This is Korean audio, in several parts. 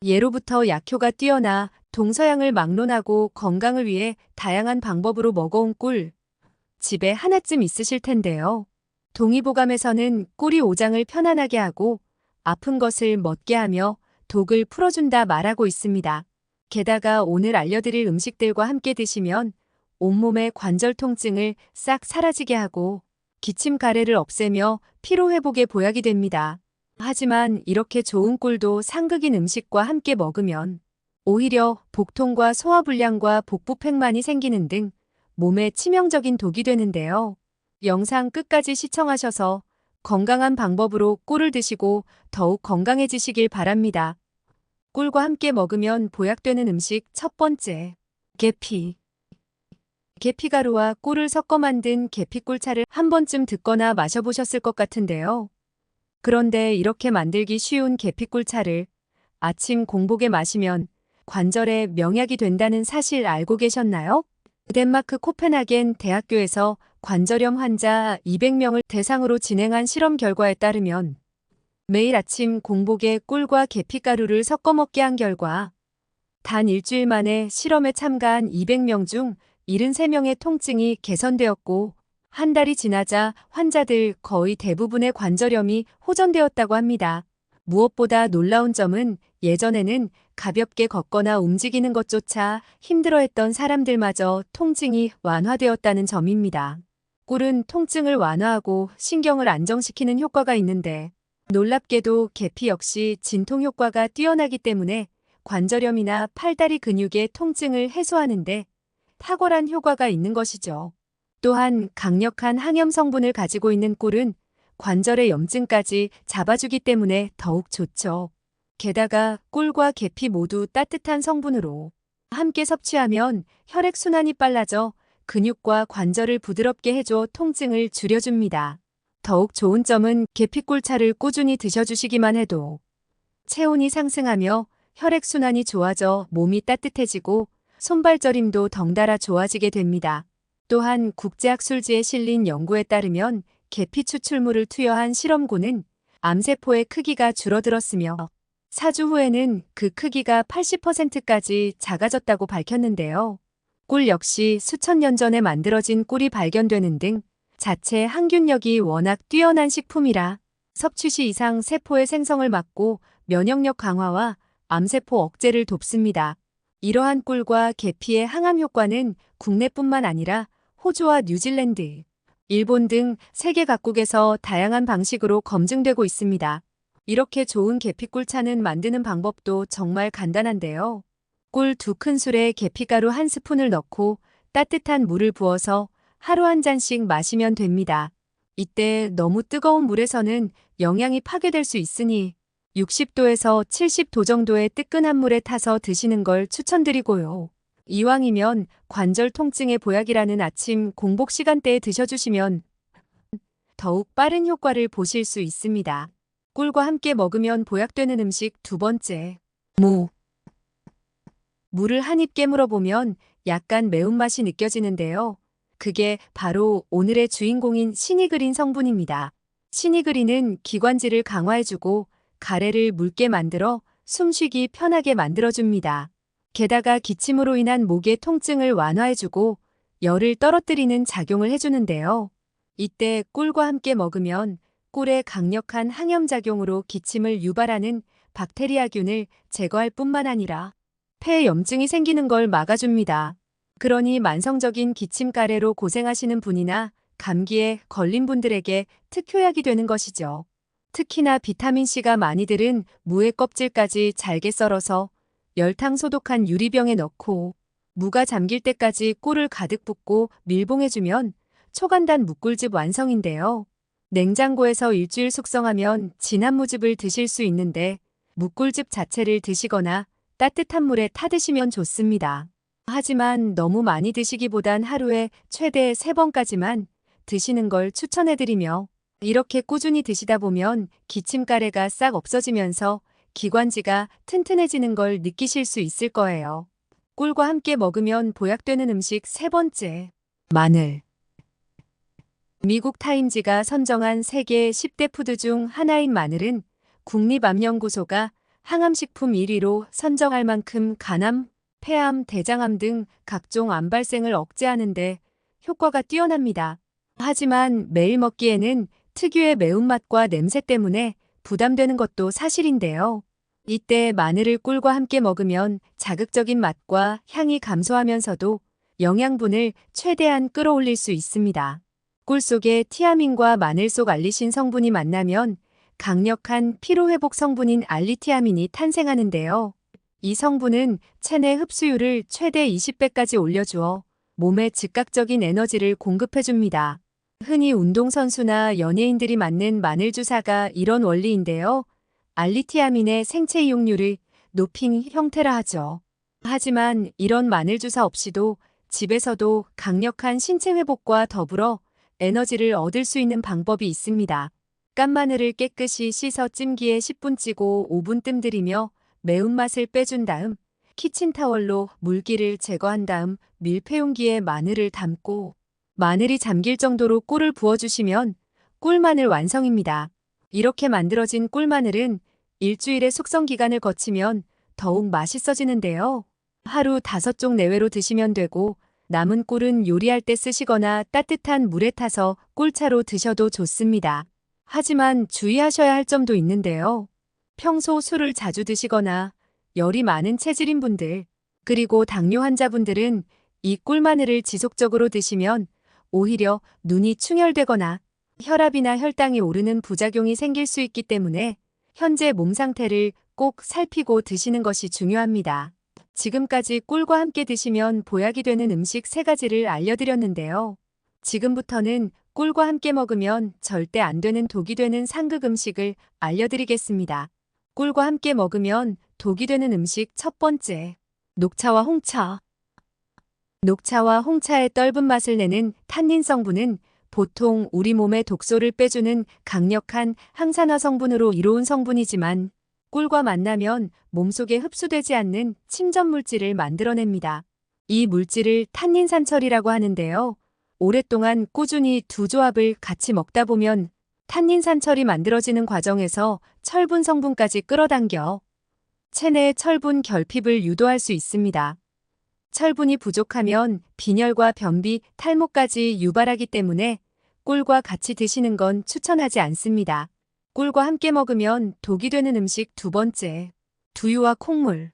예로부터 약효가 뛰어나 동서양을 막론하고 건강을 위해 다양한 방법으로 먹어온 꿀, 집에 하나쯤 있으실 텐데요. 동의보감에서는 꿀이 오장을 편안하게 하고 아픈 것을 멎게 하며 독을 풀어준다 말하고 있습니다. 게다가 오늘 알려드릴 음식들과 함께 드시면 온몸의 관절 통증을 싹 사라지게 하고 기침 가래를 없애며 피로회복에 보약이 됩니다. 하지만 이렇게 좋은 꿀도 상극인 음식과 함께 먹으면 오히려 복통과 소화불량과 복부팽만이 생기는 등 몸에 치명적인 독이 되는데요. 영상 끝까지 시청하셔서 건강한 방법으로 꿀을 드시고 더욱 건강해지시길 바랍니다. 꿀과 함께 먹으면 보약되는 음식 첫 번째, 계피. 계피가루와 꿀을 섞어 만든 계피꿀차를 한 번쯤 듣거나 마셔보셨을 것 같은데요. 그런데 이렇게 만들기 쉬운 계피꿀차를 아침 공복에 마시면 관절에 명약이 된다는 사실 알고 계셨나요? 덴마크 코펜하겐 대학교에서 관절염 환자 200명을 대상으로 진행한 실험 결과에 따르면 매일 아침 공복에 꿀과 계피가루를 섞어 먹게 한 결과 단 일주일 만에 실험에 참가한 200명 중 73명의 통증이 개선되었고 한 달이 지나자 환자들 거의 대부분의 관절염이 호전되었다고 합니다. 무엇보다 놀라운 점은 예전에는 가볍게 걷거나 움직이는 것조차 힘들어했던 사람들마저 통증이 완화되었다는 점입니다. 꿀은 통증을 완화하고 신경을 안정시키는 효과가 있는데 놀랍게도 계피 역시 진통 효과가 뛰어나기 때문에 관절염이나 팔다리 근육의 통증을 해소하는 데 탁월한 효과가 있는 것이죠. 또한 강력한 항염 성분을 가지고 있는 꿀은 관절의 염증까지 잡아주기 때문에 더욱 좋죠. 게다가 꿀과 계피 모두 따뜻한 성분으로 함께 섭취하면 혈액순환이 빨라져 근육과 관절을 부드럽게 해줘 통증을 줄여줍니다. 더욱 좋은 점은 계피꿀차를 꾸준히 드셔주시기만 해도 체온이 상승하며 혈액순환이 좋아져 몸이 따뜻해지고 손발저림도 덩달아 좋아지게 됩니다. 또한 국제학술지에 실린 연구에 따르면 계피 추출물을 투여한 실험고는 암세포의 크기가 줄어들었으며 4주 후에는 그 크기가 80%까지 작아졌다고 밝혔는데요. 꿀 역시 수천 년 전에 만들어진 꿀이 발견되는 등 자체 항균력이 워낙 뛰어난 식품이라 섭취 시 이상 세포의 생성을 막고 면역력 강화와 암세포 억제를 돕습니다. 이러한 꿀과 계피의 항암 효과는 국내뿐만 아니라 호주와 뉴질랜드, 일본 등 세계 각국에서 다양한 방식으로 검증되고 있습니다. 이렇게 좋은 계피꿀차는 만드는 방법도 정말 간단한데요. 꿀 2큰술에 계피가루 1스푼을 넣고 따뜻한 물을 부어서 하루 한 잔씩 마시면 됩니다. 이때 너무 뜨거운 물에서는 영양이 파괴될 수 있으니 60도에서 70도 정도의 뜨끈한 물에 타서 드시는 걸 추천드리고요. 이왕이면 관절 통증의 보약이라는 아침 공복 시간대에 드셔주시면 더욱 빠른 효과를 보실 수 있습니다. 꿀과 함께 먹으면 보약되는 음식 두 번째, 무. 무를 한 입 깨물어 보면 약간 매운맛이 느껴지는데요. 그게 바로 오늘의 주인공인 시니그린 성분입니다. 시니그린은 기관지를 강화해주고 가래를 묽게 만들어 숨쉬기 편하게 만들어줍니다. 게다가 기침으로 인한 목의 통증을 완화해주고 열을 떨어뜨리는 작용을 해주는데요. 이때 꿀과 함께 먹으면 꿀의 강력한 항염작용으로 기침을 유발하는 박테리아균을 제거할 뿐만 아니라 폐에 염증이 생기는 걸 막아줍니다. 그러니 만성적인 기침가래로 고생하시는 분이나 감기에 걸린 분들에게 특효약이 되는 것이죠. 특히나 비타민C가 많이 들은 무의 껍질까지 잘게 썰어서 열탕 소독한 유리병에 넣고 무가 잠길 때까지 꿀을 가득 붓고 밀봉해주면 초간단 무꿀즙 완성인데요. 냉장고에서 일주일 숙성하면 진한 무즙을 드실 수 있는데 무꿀즙 자체를 드시거나 따뜻한 물에 타드시면 좋습니다. 하지만 너무 많이 드시기보단 하루에 최대 3번까지만 드시는 걸 추천해드리며 이렇게 꾸준히 드시다 보면 기침가래가 싹 없어지면서 기관지가 튼튼해지는 걸 느끼실 수 있을 거예요. 꿀과 함께 먹으면 보약되는 음식 세 번째, 마늘. 미국 타임지가 선정한 세계 10대 푸드 중 하나인 마늘은 국립암연구소가 항암식품 1위로 선정할 만큼 간암, 폐암, 대장암 등 각종 암 발생을 억제하는데 효과가 뛰어납니다. 하지만 매일 먹기에는 특유의 매운맛과 냄새 때문에 부담되는 것도 사실인데요. 이때 마늘을 꿀과 함께 먹으면 자극적인 맛과 향이 감소하면서도 영양분을 최대한 끌어올릴 수 있습니다. 꿀 속에 티아민과 마늘 속 알리신 성분이 만나면 강력한 피로회복 성분인 알리티아민이 탄생하는데요. 이 성분은 체내 흡수율을 최대 20배까지 올려주어 몸에 즉각적인 에너지를 공급해줍니다. 흔히 운동선수나 연예인들이 맞는 마늘 주사가 이런 원리인데요. 알리티아민의 생체 이용률을 높인 형태라 하죠. 하지만 이런 마늘 주사 없이도 집에서도 강력한 신체 회복과 더불어 에너지를 얻을 수 있는 방법이 있습니다. 깐 마늘을 깨끗이 씻어 찜기에 10분 찌고 5분 뜸들이며 매운맛을 빼준 다음 키친타월로 물기를 제거한 다음 밀폐용기에 마늘을 담고 마늘이 잠길 정도로 꿀을 부어주시면 꿀마늘 완성입니다. 이렇게 만들어진 꿀마늘은 일주일의 숙성 기간을 거치면 더욱 맛있어지는데요. 하루 5쪽 내외로 드시면 되고 남은 꿀은 요리할 때 쓰시거나 따뜻한 물에 타서 꿀차로 드셔도 좋습니다. 하지만 주의하셔야 할 점도 있는데요. 평소 술을 자주 드시거나 열이 많은 체질인 분들, 그리고 당뇨 환자분들은 이 꿀마늘을 지속적으로 드시면 오히려 눈이 충혈되거나 혈압이나 혈당이 오르는 부작용이 생길 수 있기 때문에 현재 몸 상태를 꼭 살피고 드시는 것이 중요합니다. 지금까지 꿀과 함께 드시면 보약이 되는 음식 3가지를 알려드렸는데요. 지금부터는 꿀과 함께 먹으면 절대 안 되는 독이 되는 상극 음식을 알려드리겠습니다. 꿀과 함께 먹으면 독이 되는 음식 첫 번째, 녹차와 홍차. 녹차와 홍차의 떫은 맛을 내는 탄닌 성분은 보통 우리 몸의 독소를 빼주는 강력한 항산화 성분으로 이로운 성분이지만 꿀과 만나면 몸속에 흡수되지 않는 침전물질을 만들어냅니다. 이 물질을 탄닌산철이라고 하는데요. 오랫동안 꾸준히 두 조합을 같이 먹다 보면 탄닌산철이 만들어지는 과정에서 철분 성분까지 끌어당겨 체내의 철분 결핍을 유도할 수 있습니다. 철분이 부족하면 빈혈과 변비, 탈모까지 유발하기 때문에 꿀과 같이 드시는 건 추천하지 않습니다. 꿀과 함께 먹으면 독이 되는 음식 두 번째, 두유와 콩물.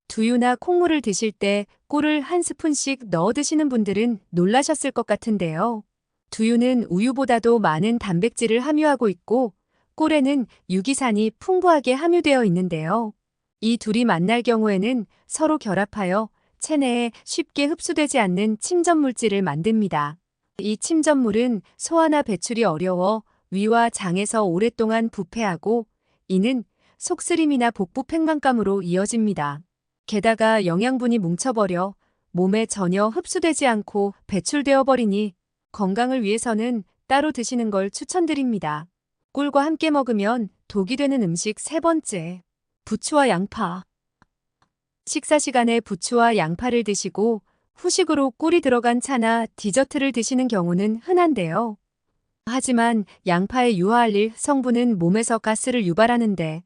두유나 콩물을 드실 때 꿀을 한 스푼씩 넣어 드시는 분들은 놀라셨을 것 같은데요. 두유는 우유보다도 많은 단백질을 함유하고 있고 꿀에는 유기산이 풍부하게 함유되어 있는데요. 이 둘이 만날 경우에는 서로 결합하여 체내에 쉽게 흡수되지 않는 침전물질을 만듭니다. 이 침전물은 소화나 배출이 어려워 위와 장에서 오랫동안 부패하고 이는 속쓰림이나 복부 팽만감으로 이어집니다. 게다가 영양분이 뭉쳐버려 몸에 전혀 흡수되지 않고 배출되어 버리니 건강을 위해서는 따로 드시는 걸 추천드립니다. 꿀과 함께 먹으면 독이 되는 음식 세 번째, 부추와 양파. 식사 시간에 부추와 양파를 드시고 후식으로 꿀이 들어간 차나 디저트를 드시는 경우는 흔한데요. 하지만 양파의 유화알릴 성분은 몸에서 가스를 유발하는데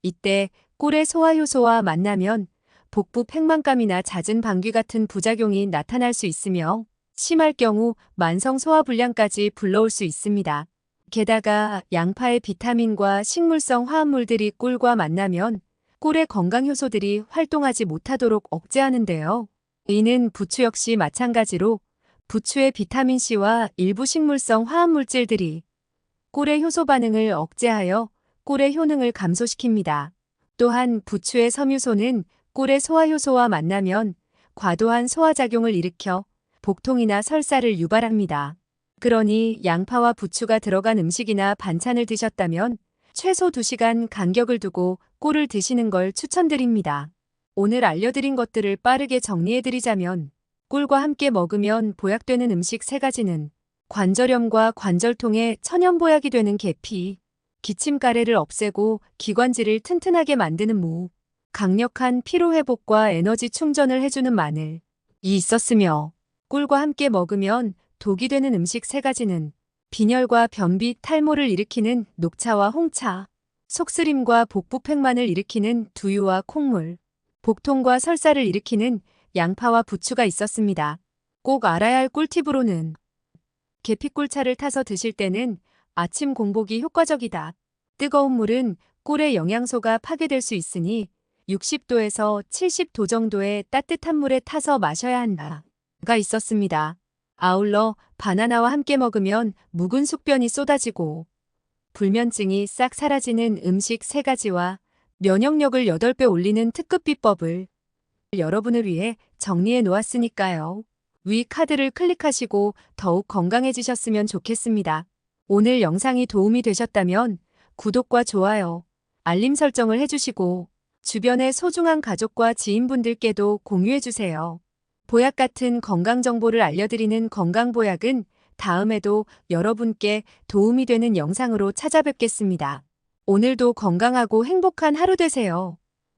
이때 꿀의 소화효소와 만나면 복부 팽만감이나 잦은 방귀 같은 부작용이 나타날 수 있으며 심할 경우 만성 소화불량까지 불러올 수 있습니다. 게다가 양파의 비타민과 식물성 화합물들이 꿀과 만나면 꿀의 건강효소들이 활동하지 못하도록 억제하는데요. 이는 부추 역시 마찬가지로 부추의 비타민C와 일부 식물성 화합물질들이 꿀의 효소 반응을 억제하여 꿀의 효능을 감소시킵니다. 또한 부추의 섬유소는 꿀의 소화효소와 만나면 과도한 소화작용을 일으켜 복통이나 설사를 유발합니다. 그러니 양파와 부추가 들어간 음식이나 반찬을 드셨다면 최소 2시간 간격을 두고 꿀을 드시는 걸 추천드립니다. 오늘 알려드린 것들을 빠르게 정리해드리자면 꿀과 함께 먹으면 보약되는 음식 3가지는 관절염과 관절통에 천연보약이 되는 계피, 기침가래를 없애고 기관지를 튼튼하게 만드는 무, 강력한 피로회복과 에너지 충전을 해주는 마늘이 있었으며 꿀과 함께 먹으면 독이 되는 음식 3가지는 빈혈과 변비, 탈모를 일으키는 녹차와 홍차, 속쓰림과 복부팽만을 일으키는 두유와 콩물, 복통과 설사를 일으키는 양파와 부추가 있었습니다. 꼭 알아야 할 꿀팁으로는 계피꿀차를 타서 드실 때는 아침 공복이 효과적이다. 뜨거운 물은 꿀의 영양소가 파괴될 수 있으니 60도에서 70도 정도의 따뜻한 물에 타서 마셔야 한다가 있었습니다. 아울러 바나나와 함께 먹으면 묵은 숙변이 쏟아지고 불면증이 싹 사라지는 음식 3가지와 면역력을 8배 올리는 특급 비법을 여러분을 위해 정리해 놓았으니까요. 위 카드를 클릭하시고 더욱 건강해지셨으면 좋겠습니다. 오늘 영상이 도움이 되셨다면 구독과 좋아요, 알림 설정을 해주시고 주변의 소중한 가족과 지인분들께도 공유해주세요. 보약 같은 건강 정보를 알려드리는 건강보약은 다음에도 여러분께 도움이 되는 영상으로 찾아뵙겠습니다. 오늘도 건강하고 행복한 하루 되세요.